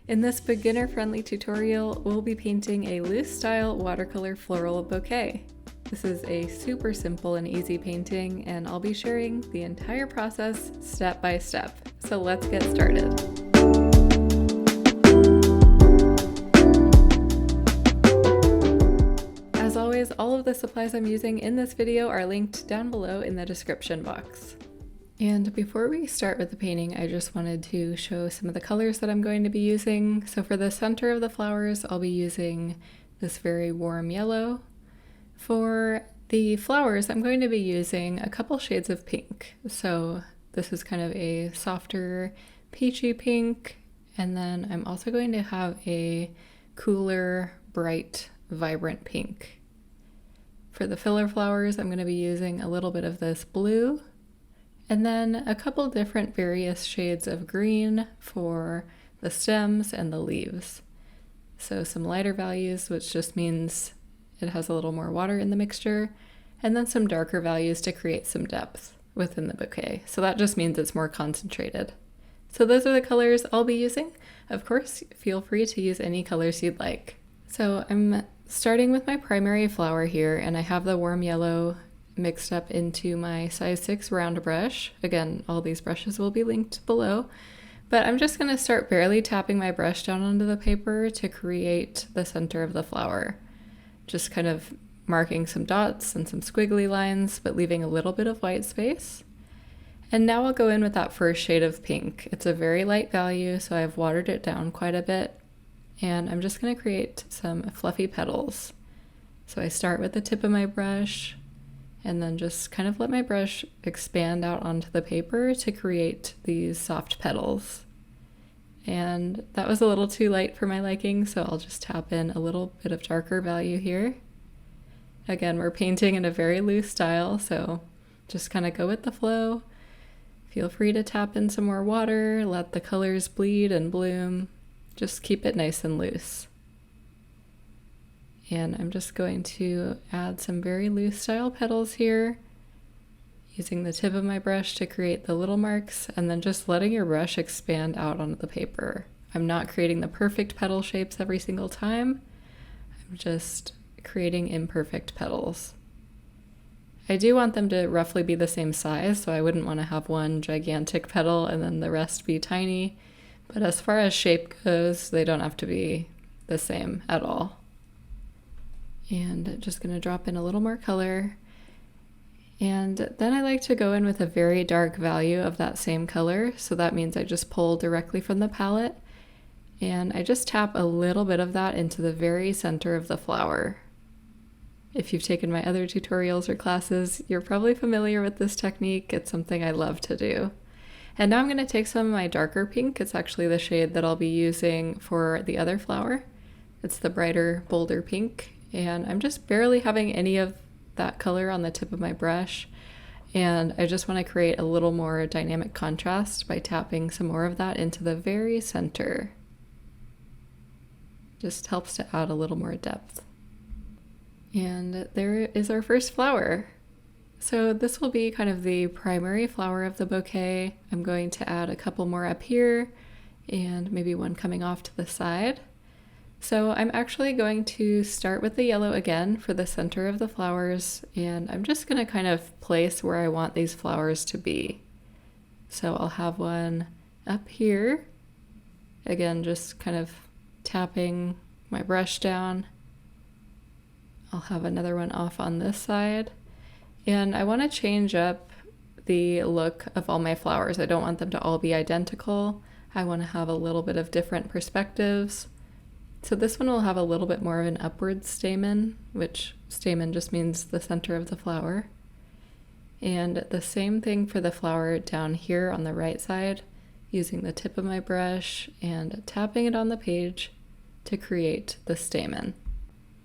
In this beginner-friendly tutorial, we'll be painting a loose-style watercolor floral bouquet. This is a super simple and easy painting, and I'll be sharing the entire process step by step. So let's get started. As always, all of the supplies I'm using in this video are linked down below in the description box. And before we start with the painting, I just wanted to show some of the colors that I'm going to be using. So for the center of the flowers, I'll be using this very warm yellow. For the flowers, I'm going to be using a couple shades of pink. So this is kind of a softer peachy pink. And then I'm also going to have a cooler, bright, vibrant pink. For the filler flowers, I'm going to be using a little bit of this blue. And then a couple different various shades of green for the stems and the leaves. So some lighter values, which just means it has a little more water in the mixture, and then some darker values to create some depth within the bouquet. So that just means it's more concentrated. So those are the colors I'll be using. Of course, feel free to use any colors you'd like. So I'm starting with my primary flower here, and I have the warm yellow mixed up into my size 6 round brush. Again, all these brushes will be linked below, but I'm just going to start barely tapping my brush down onto the paper to create the center of the flower. Just kind of marking some dots and some squiggly lines, but leaving a little bit of white space. And now I'll go in with that first shade of pink. It's a very light value, so I've watered it down quite a bit, and I'm just going to create some fluffy petals. So I start with the tip of my brush, and then just kind of let my brush expand out onto the paper to create these soft petals. And that was a little too light for my liking, so I'll just tap in a little bit of darker value here. Again, we're painting in a very loose style, so just kind of go with the flow. Feel free to tap in some more water, let the colors bleed and bloom. Just keep it nice and loose. And I'm just going to add some very loose style petals here, using the tip of my brush to create the little marks, and then just letting your brush expand out onto the paper. I'm not creating the perfect petal shapes every single time. I'm just creating imperfect petals. I do want them to roughly be the same size, so I wouldn't want to have one gigantic petal and then the rest be tiny. But as far as shape goes, they don't have to be the same at all. And just going to drop in a little more color. And then I like to go in with a very dark value of that same color. So that means I just pull directly from the palette. And I just tap a little bit of that into the very center of the flower. If you've taken my other tutorials or classes, you're probably familiar with this technique. It's something I love to do. And now I'm going to take some of my darker pink. It's actually the shade that I'll be using for the other flower. It's the brighter, bolder pink. And I'm just barely having any of that color on the tip of my brush. And I just want to create a little more dynamic contrast by tapping some more of that into the very center. Just helps to add a little more depth. And there is our first flower. So this will be kind of the primary flower of the bouquet. I'm going to add a couple more up here and maybe one coming off to the side. So I'm actually going to start with the yellow again for the center of the flowers, and I'm just going to kind of place where I want these flowers to be. So I'll have one up here, again just kind of tapping my brush down. I'll have another one off on this side, and I want to change up the look of all my flowers. I don't want them to all be identical. I want to have a little bit of different perspectives. So this one will have a little bit more of an upward stamen, which stamen just means the center of the flower. And the same thing for the flower down here on the right side, using the tip of my brush and tapping it on the page to create the stamen.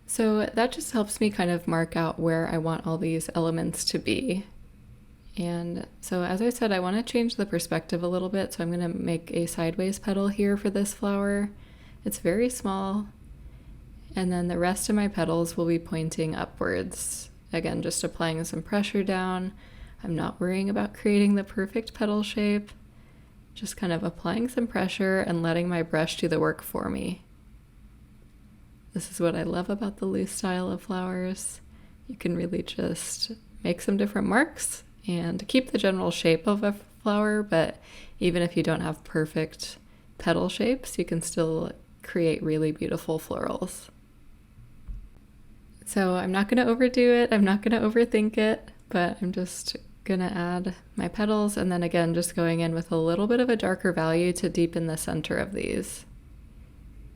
So that just helps me kind of mark out where I want all these elements to be. And so as I said, I want to change the perspective a little bit, so I'm going to make a sideways petal here for this flower. It's very small, and then the rest of my petals will be pointing upwards. Again, just applying some pressure down. I'm not worrying about creating the perfect petal shape, Just kind of applying some pressure and letting my brush do the work for me. This is what I love about the loose style of flowers. You can really just make some different marks and keep the general shape of a flower, but even if you don't have perfect petal shapes, you can still create really beautiful florals. So I'm not going to overdo it, I'm not going to overthink it, but I'm just going to add my petals and then again just going in with a little bit of a darker value to deepen the center of these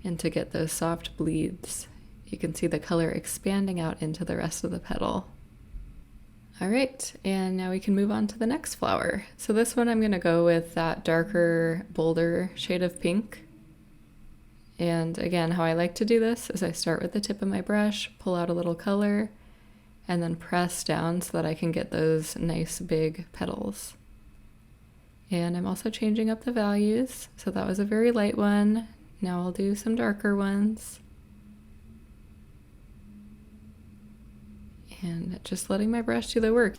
and to get those soft bleeds. You can see the color expanding out into the rest of the petal. All right, and now we can move on to the next flower. So this one I'm going to go with that darker, bolder shade of pink. And again, how I like to do this is I start with the tip of my brush, pull out a little color, and then press down so that I can get those nice big petals. And I'm also changing up the values. So that was a very light one. Now I'll do some darker ones. And just letting my brush do the work.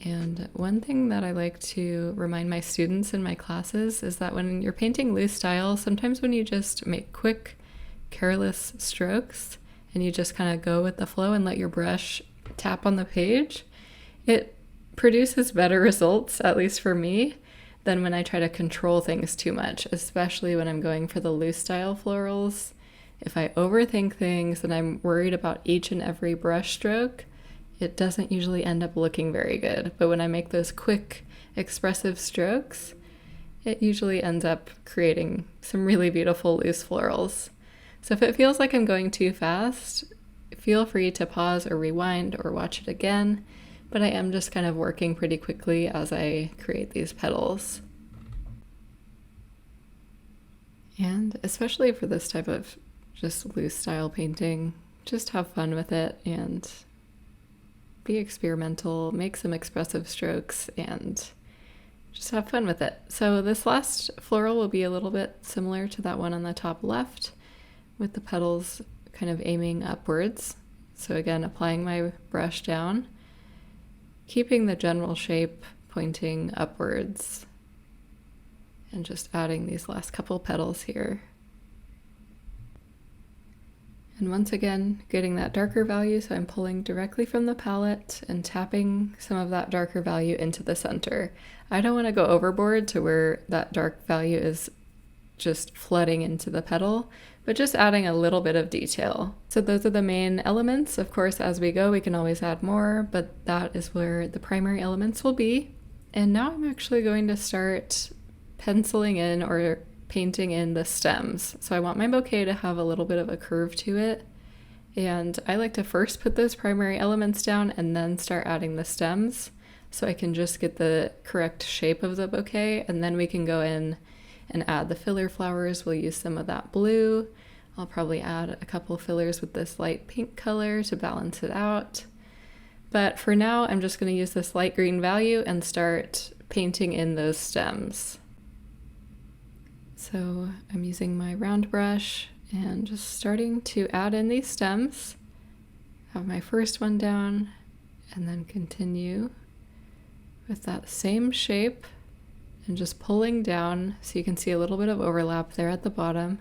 And one thing that I like to remind my students in my classes is that when you're painting loose style, sometimes when you just make quick, careless strokes and you just kind of go with the flow and let your brush tap on the page, it produces better results, at least for me, than when I try to control things too much, especially when I'm going for the loose style florals. If I overthink things and I'm worried about each and every brush stroke, it doesn't usually end up looking very good. But when I make those quick, expressive strokes, it usually ends up creating some really beautiful loose florals. So if it feels like I'm going too fast, feel free to pause or rewind or watch it again. But I am just kind of working pretty quickly as I create these petals. And especially for this type of just loose style painting, just have fun with it and be experimental, make some expressive strokes, and just have fun with it. So this last floral will be a little bit similar to that one on the top left, with the petals kind of aiming upwards. So again, applying my brush down, keeping the general shape pointing upwards, and just adding these last couple petals here. And once again, getting that darker value, so I'm pulling directly from the palette and tapping some of that darker value into the center. I don't want to go overboard to where that dark value is just flooding into the petal, but just adding a little bit of detail. So those are the main elements. Of course, as we go, we can always add more, but that is where the primary elements will be. And now I'm actually going to start penciling in or painting in the stems. So I want my bouquet to have a little bit of a curve to it. And I like to first put those primary elements down and then start adding the stems so I can just get the correct shape of the bouquet. And then we can go in and add the filler flowers. We'll use some of that blue. I'll probably add a couple of fillers with this light pink color to balance it out. But for now, I'm just going to use this light green value and start painting in those stems. So I'm using my round brush and just starting to add in these stems. Have my first one down and then continue with that same shape and just pulling down so you can see a little bit of overlap there at the bottom.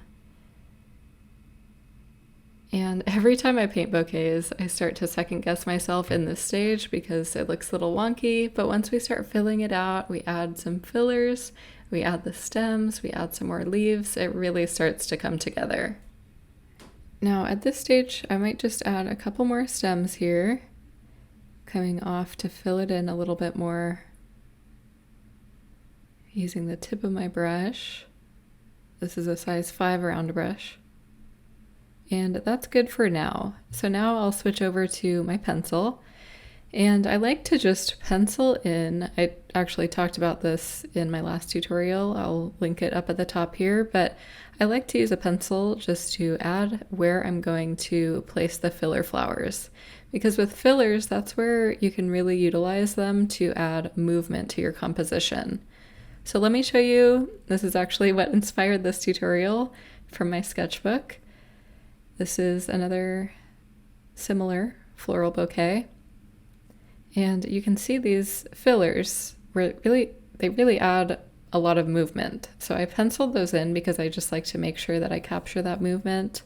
And every time I paint bouquets, I start to second guess myself in this stage because it looks a little wonky, but once we start filling it out, we add some fillers, we add the stems, we add some more leaves, it really starts to come together. Now at this stage, I might just add a couple more stems here, coming off to fill it in a little bit more, using the tip of my brush. This is a size 5 round brush. And that's good for now. So now I'll switch over to my pencil. And I like to just pencil in. I actually talked about this in my last tutorial. I'll link it up at the top here, but I like to use a pencil just to add where I'm going to place the filler flowers. Because with fillers, that's where you can really utilize them to add movement to your composition. So let me show you. This is actually what inspired this tutorial from my sketchbook. This is another similar floral bouquet. And you can see these fillers where they really add a lot of movement. So I penciled those in because I just like to make sure that I capture that movement.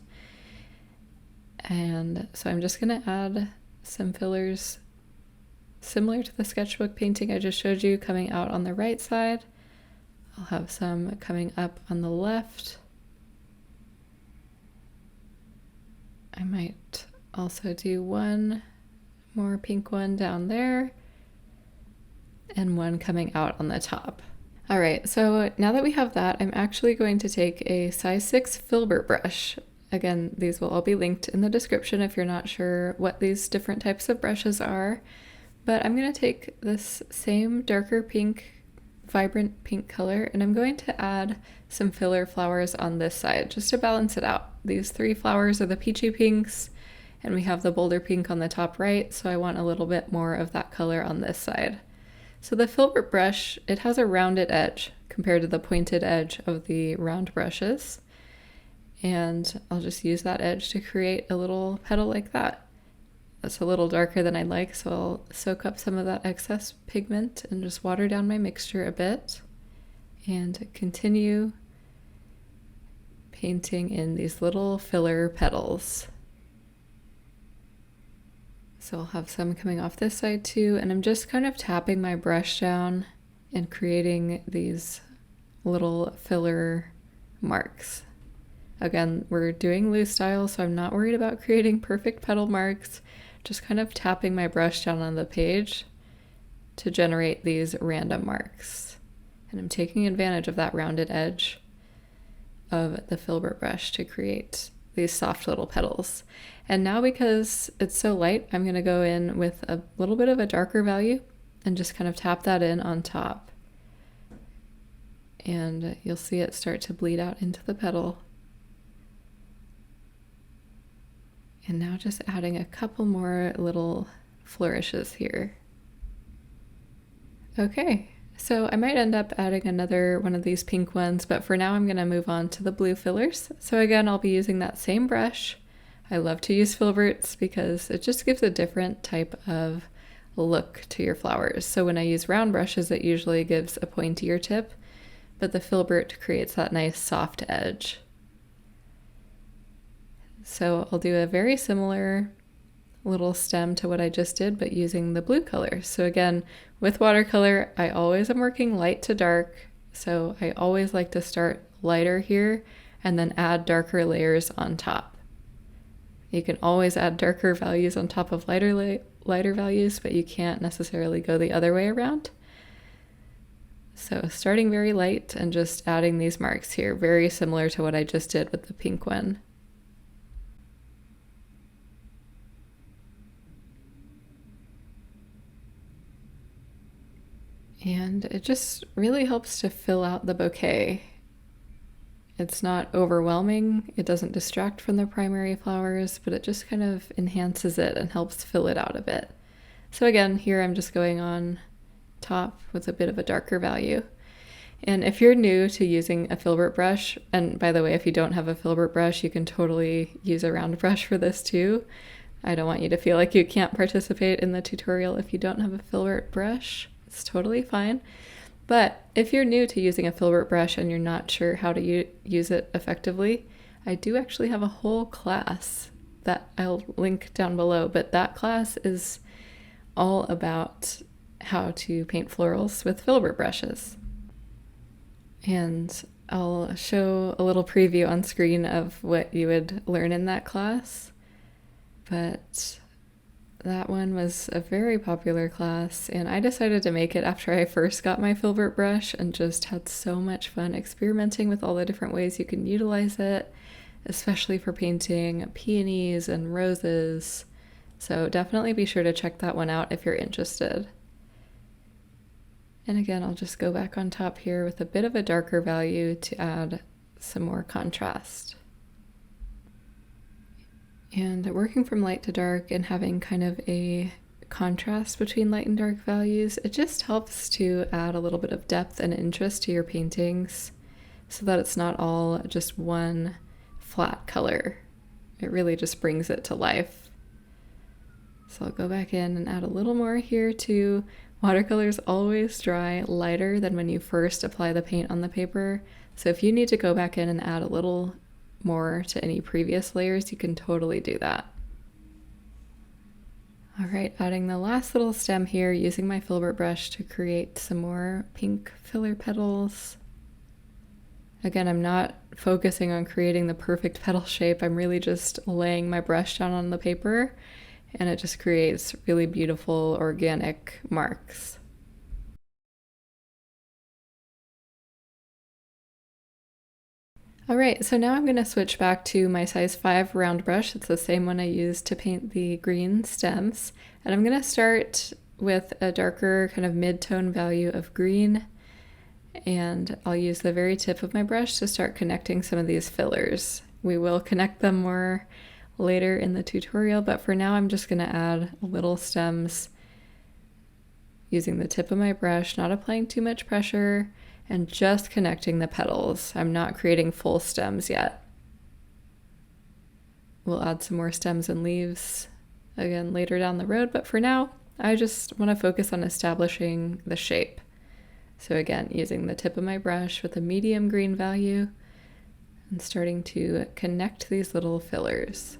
And so I'm just going to add some fillers similar to the sketchbook painting I just showed you, coming out on the right side. I'll have some coming up on the left. I might also do one more pink one down there and one coming out on the top. All right, so now that we have that, I'm actually going to take a size 6 filbert brush. Again, these will all be linked in the description if you're not sure what these different types of brushes are. But I'm going to take this same darker pink, vibrant pink color, and I'm going to add some filler flowers on this side just to balance it out. These 3 flowers are the peachy pinks, and we have the bolder pink on the top right, so I want a little bit more of that color on this side. So the filbert brush, it has a rounded edge compared to the pointed edge of the round brushes. And I'll just use that edge to create a little petal like that. That's a little darker than I'd like, so I'll soak up some of that excess pigment and just water down my mixture a bit and continue painting in these little filler petals. So I'll have some coming off this side too, and I'm just kind of tapping my brush down and creating these little filler marks. Again, we're doing loose style, so I'm not worried about creating perfect petal marks, just kind of tapping my brush down on the page to generate these random marks. And I'm taking advantage of that rounded edge of the filbert brush to create these soft little petals. And now, because it's so light, I'm going to go in with a little bit of a darker value and just kind of tap that in on top. And you'll see it start to bleed out into the petal. And now just adding a couple more little flourishes here. Okay, so I might end up adding another one of these pink ones, but for now I'm going to move on to the blue fillers. So again, I'll be using that same brush. I love to use filberts because it just gives a different type of look to your flowers. So when I use round brushes, it usually gives a pointier tip, but the filbert creates that nice soft edge. So I'll do a very similar little stem to what I just did, but using the blue color. So again, with watercolor, I always am working light to dark. So I always like to start lighter here and then add darker layers on top. You can always add darker values on top of lighter values, but you can't necessarily go the other way around. So starting very light and just adding these marks here, very similar to what I just did with the pink one. And it just really helps to fill out the bouquet. It's not overwhelming, it doesn't distract from the primary flowers, but it just kind of enhances it and helps fill it out a bit. So again, here I'm just going on top with a bit of a darker value. And if you're new to using a filbert brush, and by the way, if you don't have a filbert brush, you can totally use a round brush for this too. I don't want you to feel like you can't participate in the tutorial if you don't have a filbert brush. It's totally fine. But if you're new to using a filbert brush and you're not sure how to use it effectively, I do actually have a whole class that I'll link down below, but that class is all about how to paint florals with filbert brushes. And I'll show a little preview on screen of what you would learn in that class. But that one was a very popular class, and I decided to make it after I first got my filbert brush and just had so much fun experimenting with all the different ways you can utilize it, especially for painting peonies and roses. So definitely be sure to check that one out if you're interested. And again, I'll just go back on top here with a bit of a darker value to add some more contrast. And working from light to dark and having kind of a contrast between light and dark values, it just helps to add a little bit of depth and interest to your paintings so that it's not all just one flat color. It really just brings it to life. So I'll go back in and add a little more here too. Watercolors always dry lighter than when you first apply the paint on the paper. So if you need to go back in and add a little more to any previous layers, you can totally do that. All right, adding the last little stem here, using my filbert brush to create some more pink filler petals. Again, I'm not focusing on creating the perfect petal shape. I'm really just laying my brush down on the paper, and it just creates really beautiful organic marks. All right, so now I'm going to switch back to my size 5 round brush. It's the same one I used to paint the green stems. And I'm going to start with a darker kind of mid-tone value of green. And I'll use the very tip of my brush to start connecting some of these fillers. We will connect them more later in the tutorial, but for now I'm just going to add little stems using the tip of my brush, not applying too much pressure, and just connecting the petals. I'm not creating full stems yet. We'll add some more stems and leaves again later down the road, but for now, I just want to focus on establishing the shape. So again, using the tip of my brush with a medium green value and starting to connect these little fillers.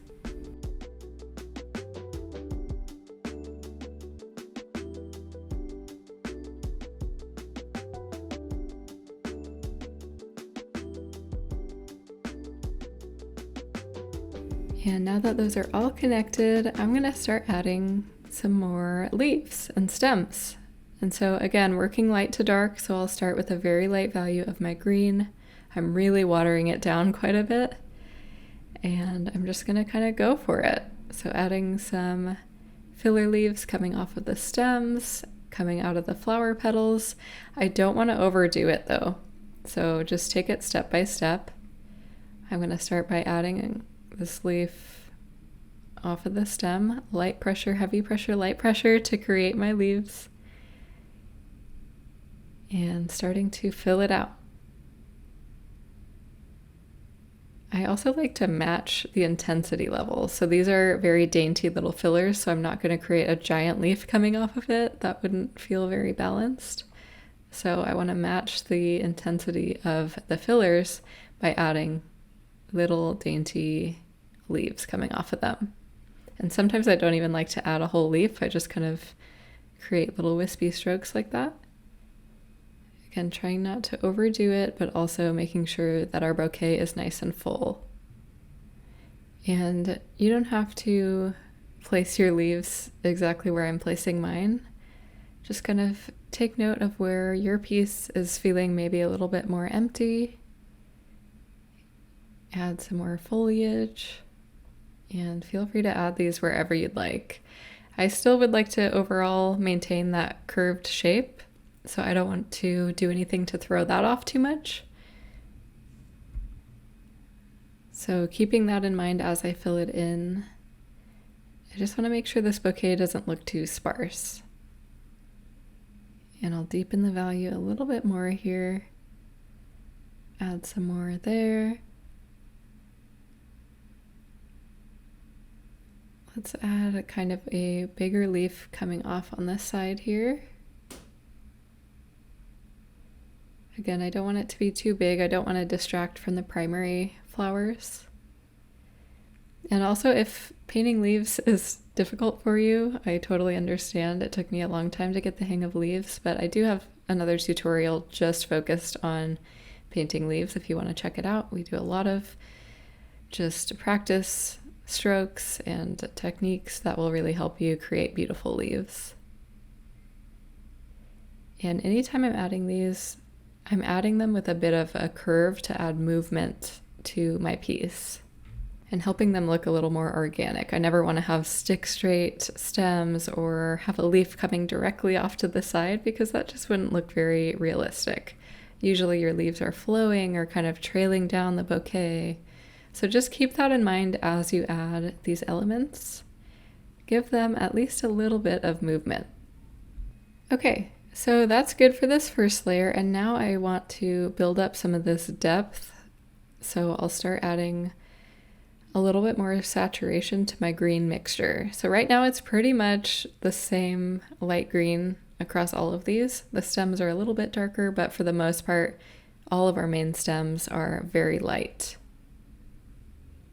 And now that those are all connected, I'm going to start adding some more leaves and stems. And so again, working light to dark, so I'll start with a very light value of my green. I'm really watering it down quite a bit, and I'm just going to kind of go for it. So adding some filler leaves coming off of the stems, coming out of the flower petals. I don't want to overdo it though, so just take it step by step. I'm going to start by adding this leaf off of the stem, light pressure, heavy pressure, light pressure to create my leaves, and starting to fill it out. I also like to match the intensity level. So these are very dainty little fillers, so I'm not going to create a giant leaf coming off of it. That wouldn't feel very balanced. So I want to match the intensity of the fillers by adding little dainty leaves coming off of them. And sometimes I don't even like to add a whole leaf. I just kind of create little wispy strokes like that. Again, trying not to overdo it, but also making sure that our bouquet is nice and full. And you don't have to place your leaves exactly where I'm placing mine. Just kind of take note of where your piece is feeling maybe a little bit more empty. Add some more foliage, and feel free to add these wherever you'd like. I still would like to overall maintain that curved shape, so I don't want to do anything to throw that off too much. So keeping that in mind as I fill it in, I just want to make sure this bouquet doesn't look too sparse. And I'll deepen the value a little bit more here, add some more there. Let's add a kind of a bigger leaf coming off on this side here. Again, I don't want it to be too big. I don't want to distract from the primary flowers. And also, if painting leaves is difficult for you, I totally understand. It took me a long time to get the hang of leaves, but I do have another tutorial just focused on painting leaves if you want to check it out. We do a lot of just practice strokes and techniques that will really help you create beautiful leaves. And anytime I'm adding these, I'm adding them with a bit of a curve to add movement to my piece and helping them look a little more organic. I never want to have stick straight stems or have a leaf coming directly off to the side because that just wouldn't look very realistic. Usually your leaves are flowing or kind of trailing down the bouquet. So just keep that in mind as you add these elements. Give them at least a little bit of movement. Okay, so that's good for this first layer, and now I want to build up some of this depth. So I'll start adding a little bit more saturation to my green mixture. So right now it's pretty much the same light green across all of these. The stems are a little bit darker, but for the most part, all of our main stems are very light.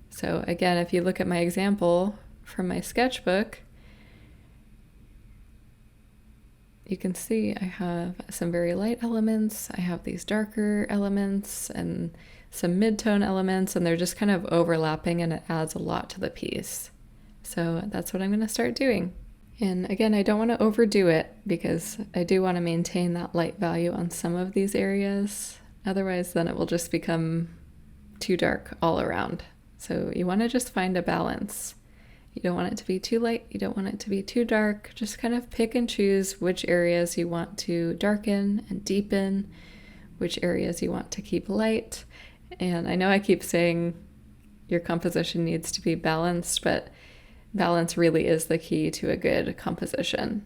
So again, if you look at my example from my sketchbook, you can see I have some very light elements, I have these darker elements and some mid-tone elements, and they're just kind of overlapping, and it adds a lot to the piece. So that's what I'm going to start doing. And again, I don't want to overdo it because I do want to maintain that light value on some of these areas. Otherwise, then it will just become too dark all around. So you want to just find a balance. You don't want it to be too light, you don't want it to be too dark. Just kind of pick and choose which areas you want to darken and deepen, which areas you want to keep light. And I know I keep saying your composition needs to be balanced, but balance really is the key to a good composition.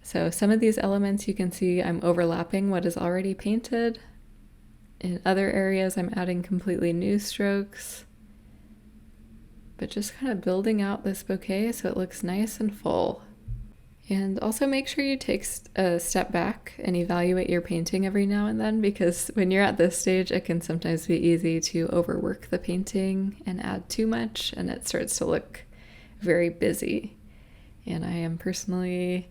So some of these elements you can see I'm overlapping what is already painted. In other areas I'm adding completely new strokes. But just kind of building out this bouquet so it looks nice and full. And also make sure you take a step back and evaluate your painting every now and then, because when you're at this stage, it can sometimes be easy to overwork the painting and add too much, and it starts to look very busy. And I am personally,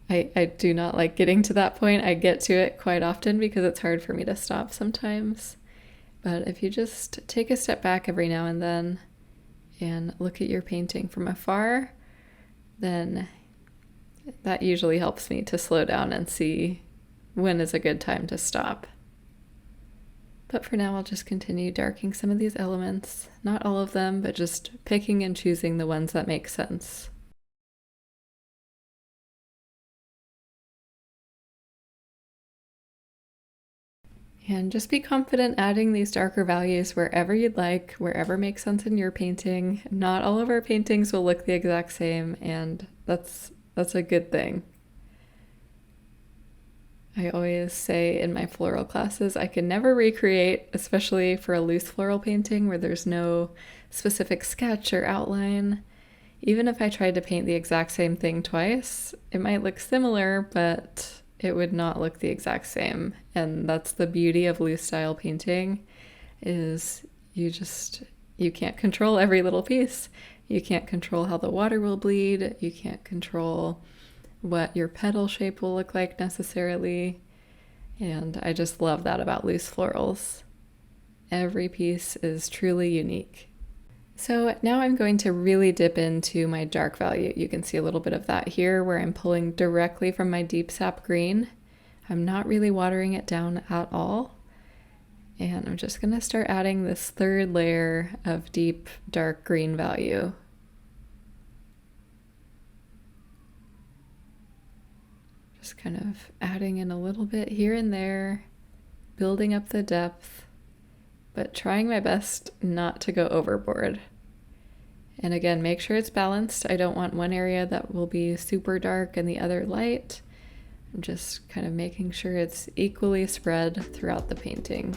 I do not like getting to that point. I get to it quite often because it's hard for me to stop sometimes. But if you just take a step back every now and then and look at your painting from afar, then that usually helps me to slow down and see when is a good time to stop. But for now, I'll just continue darkening some of these elements. Not all of them, but just picking and choosing the ones that make sense. And just be confident adding these darker values wherever you'd like, wherever makes sense in your painting. Not all of our paintings will look the exact same, and that's a good thing. I always say in my floral classes, I can never recreate, especially for a loose floral painting where there's no specific sketch or outline. Even if I tried to paint the exact same thing twice, it might look similar, but it would not look the exact same. And that's the beauty of loose style painting, is you can't control every little piece. You can't control how the water will bleed. You can't control what your petal shape will look like necessarily. And I just love that about loose florals. Every piece is truly unique. So now I'm going to really dip into my dark value. You can see a little bit of that here where I'm pulling directly from my deep sap green. I'm not really watering it down at all. And I'm just going to start adding this third layer of deep dark green value. Just kind of adding in a little bit here and there, building up the depth, but trying my best not to go overboard. And again, make sure it's balanced. I don't want one area that will be super dark and the other light. I'm just kind of making sure it's equally spread throughout the painting.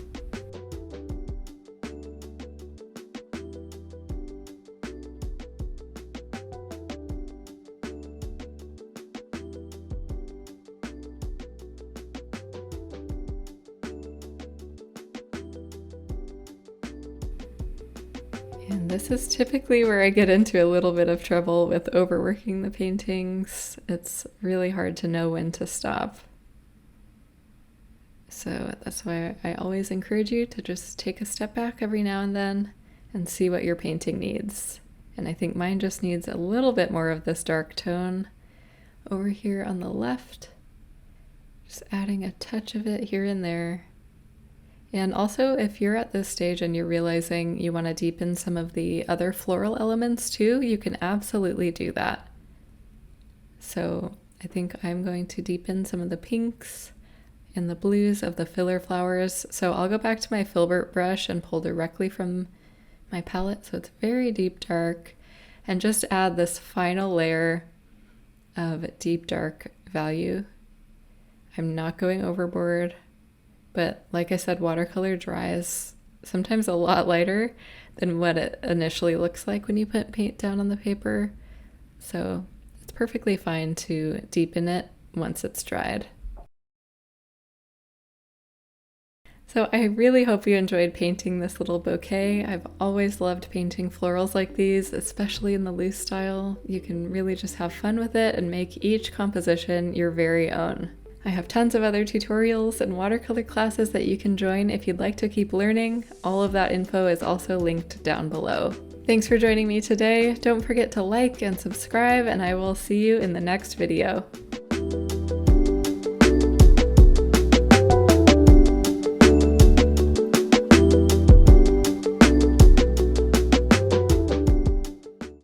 And this is typically where I get into a little bit of trouble with overworking the paintings. It's really hard to know when to stop. So that's why I always encourage you to just take a step back every now and then and see what your painting needs. And I think mine just needs a little bit more of this dark tone over here on the left. Just adding a touch of it here and there. And also, if you're at this stage and you're realizing you want to deepen some of the other floral elements too, you can absolutely do that. So I think I'm going to deepen some of the pinks and the blues of the filler flowers. So I'll go back to my filbert brush and pull directly from my palette. So it's very deep dark, and just add this final layer of deep dark value. I'm not going overboard. But like I said, watercolor dries sometimes a lot lighter than what it initially looks like when you put paint down on the paper. So it's perfectly fine to deepen it once it's dried. So I really hope you enjoyed painting this little bouquet. I've always loved painting florals like these, especially in the loose style. You can really just have fun with it and make each composition your very own. I have tons of other tutorials and watercolor classes that you can join if you'd like to keep learning. All of that info is also linked down below. Thanks for joining me today. Don't forget to like and subscribe, and I will see you in the next video.